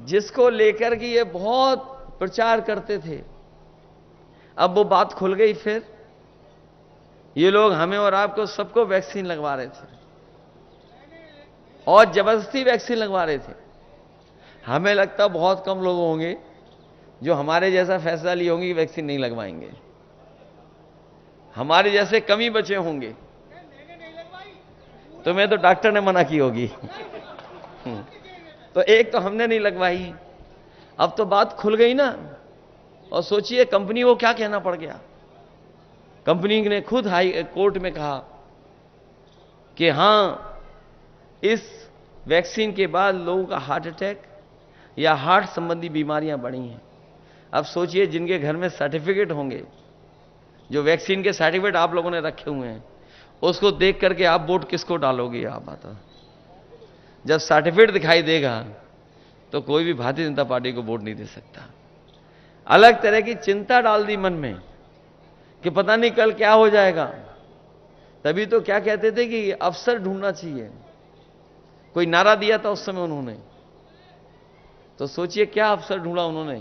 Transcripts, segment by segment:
जिसको लेकर के ये बहुत प्रचार करते थे, अब वो बात खुल गई। फिर ये लोग हमें और आपको सबको वैक्सीन लगवा रहे थे और जबरदस्ती वैक्सीन लगवा रहे थे। हमें लगता बहुत कम लोग होंगे जो हमारे जैसा फैसला लिए होंगे कि वैक्सीन नहीं लगवाएंगे। हमारे जैसे कम ही बचे होंगे। तो मैं तो डॉक्टर ने मना की होगी। तो एक तो हमने नहीं लगवाई। अब तो बात खुल गई ना। और सोचिए कंपनी को क्या कहना पड़ गया। कंपनी ने खुद हाई कोर्ट में कहा कि हां, इस वैक्सीन के बाद लोगों का हार्ट अटैक या हार्ट संबंधी बीमारियां बढ़ी हैं। अब सोचिए जिनके घर में सर्टिफिकेट होंगे, जो वैक्सीन के सर्टिफिकेट आप लोगों ने रखे हुए हैं, उसको देख करके आप वोट किसको डालोगे? आप बताओ। जब सर्टिफिकेट दिखाई देगा तो कोई भी भारतीय जनता पार्टी को वोट नहीं दे सकता। अलग तरह की चिंता डाल दी मन में कि पता नहीं कल क्या हो जाएगा। तभी तो क्या कहते थे कि अफसर ढूंढना चाहिए, कोई नारा दिया था उस समय उन्होंने। तो सोचिए क्या अफसर ढूंढा उन्होंने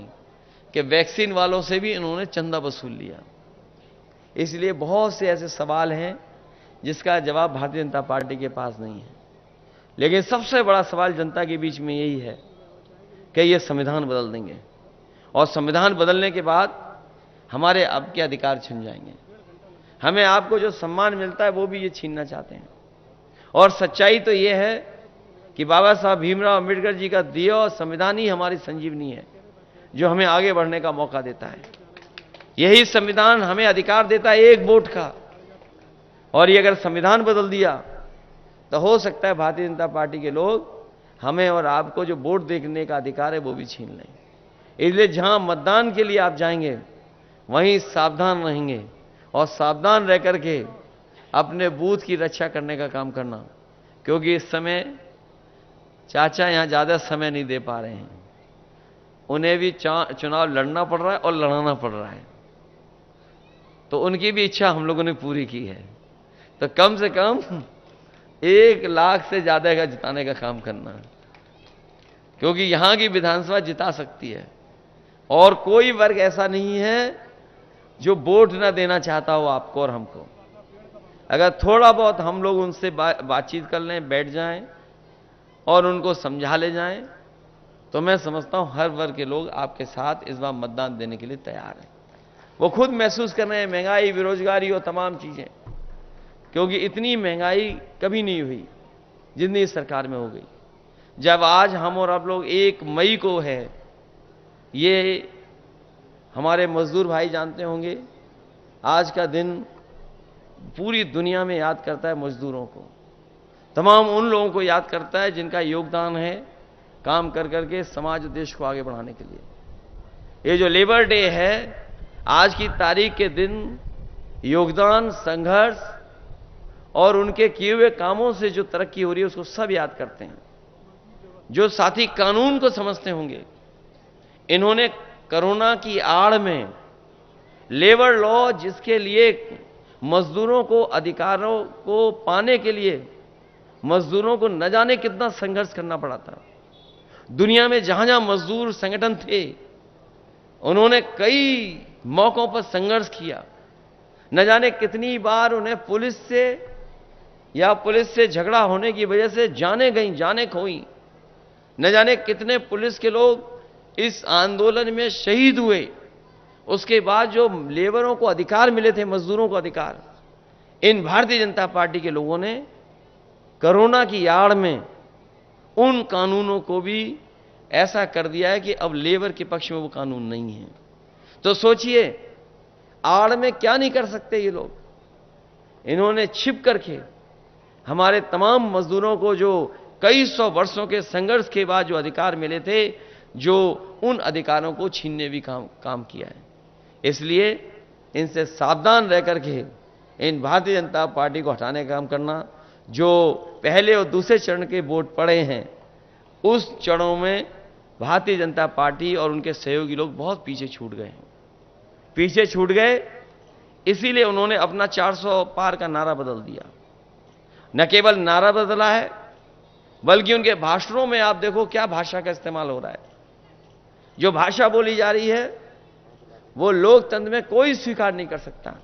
कि वैक्सीन वालों से भी इन्होंने चंदा वसूल लिया। इसलिए बहुत से ऐसे सवाल हैं जिसका जवाब भारतीय जनता पार्टी के पास नहीं है। लेकिन सबसे बड़ा सवाल जनता के बीच में यही है कि ये संविधान बदल देंगे और संविधान बदलने के बाद हमारे अब के अधिकार छिन जाएंगे। हमें आपको जो सम्मान मिलता है वो भी ये छीनना चाहते हैं। और सच्चाई तो ये है कि बाबा साहब भीमराव अंबेडकर जी का दिया और संविधान ही हमारी संजीवनी है, जो हमें आगे बढ़ने का मौका देता है। यही संविधान हमें अधिकार देता है एक वोट का। और ये अगर संविधान बदल दिया तो हो सकता है भारतीय जनता पार्टी के लोग हमें और आपको जो वोट देने का अधिकार है वो भी छीन लें। इसलिए जहां मतदान के लिए आप जाएंगे वहीं सावधान रहेंगे और सावधान रह करके अपने बूथ की रक्षा करने का काम करना। क्योंकि इस समय चाचा यहां ज्यादा समय नहीं दे पा रहे हैं, उन्हें भी चुनाव लड़ना पड़ रहा है और लड़ाना पड़ रहा है। तो उनकी भी इच्छा हम लोगों ने पूरी की है। तो कम से कम 1 लाख से ज्यादा का जिताने का काम करना, क्योंकि यहां की विधानसभा जिता सकती है। और कोई वर्ग ऐसा नहीं है जो वोट ना देना चाहता हो आपको और हमको। अगर थोड़ा बहुत हम लोग उनसे बातचीत कर लें, बैठ जाएं और उनको समझा ले जाएं, तो मैं समझता हूं हर वर्ग के लोग आपके साथ इस बार मतदान देने के लिए तैयार हैं। वो खुद महसूस कर रहे हैं महंगाई, बेरोजगारी और तमाम चीजें, क्योंकि इतनी महंगाई कभी नहीं हुई जितनी इस सरकार में हो गई। जब आज हम और आप लोग 1 मई को है, ये हमारे मजदूर भाई जानते होंगे, आज का दिन पूरी दुनिया में याद करता है मजदूरों को, तमाम उन लोगों को याद करता है जिनका योगदान है काम कर करके समाज और देश को आगे बढ़ाने के लिए। ये जो लेबर डे है, आज की तारीख के दिन योगदान, संघर्ष और उनके किए हुए कामों से जो तरक्की हो रही है उसको सब याद करते हैं। जो साथी कानून को समझते होंगे, इन्होंने कोरोना की आड़ में लेबर लॉ, जिसके लिए मजदूरों को अधिकारों को पाने के लिए मजदूरों को न जाने कितना संघर्ष करना पड़ा था। दुनिया में जहां जहां मजदूर संगठन थे, उन्होंने कई मौकों पर संघर्ष किया। न जाने कितनी बार उन्हें पुलिस से झगड़ा होने की वजह से जाने गई, जाने खोई। न जाने कितने पुलिस के लोग इस आंदोलन में शहीद हुए। उसके बाद जो लेबरों को अधिकार मिले थे, मजदूरों को अधिकार, इन भारतीय जनता पार्टी के लोगों ने कोरोना की आड़ में उन कानूनों को भी ऐसा कर दिया है कि अब लेबर के पक्ष में वो कानून नहीं है। तो सोचिए आड़ में क्या नहीं कर सकते ये लोग। इन्होंने छिप करके हमारे तमाम मजदूरों को जो कई 100 वर्षों के संघर्ष के बाद जो अधिकार मिले थे, जो उन अधिकारों को छीनने भी काम किया है। इसलिए इनसे सावधान रह करके इन भारतीय जनता पार्टी को हटाने का काम करना। जो पहले और दूसरे चरण के वोट पड़े हैं, उस चरणों में भारतीय जनता पार्टी और उनके सहयोगी लोग बहुत पीछे छूट गए हैं। पीछे छूट गए इसीलिए उन्होंने अपना 400 पार का नारा बदल दिया। न केवल नारा बदला है, बल्कि उनके भाषणों में आप देखो क्या भाषा का इस्तेमाल हो रहा है। जो भाषा बोली जा रही है वो लोकतंत्र में कोई स्वीकार नहीं कर सकता।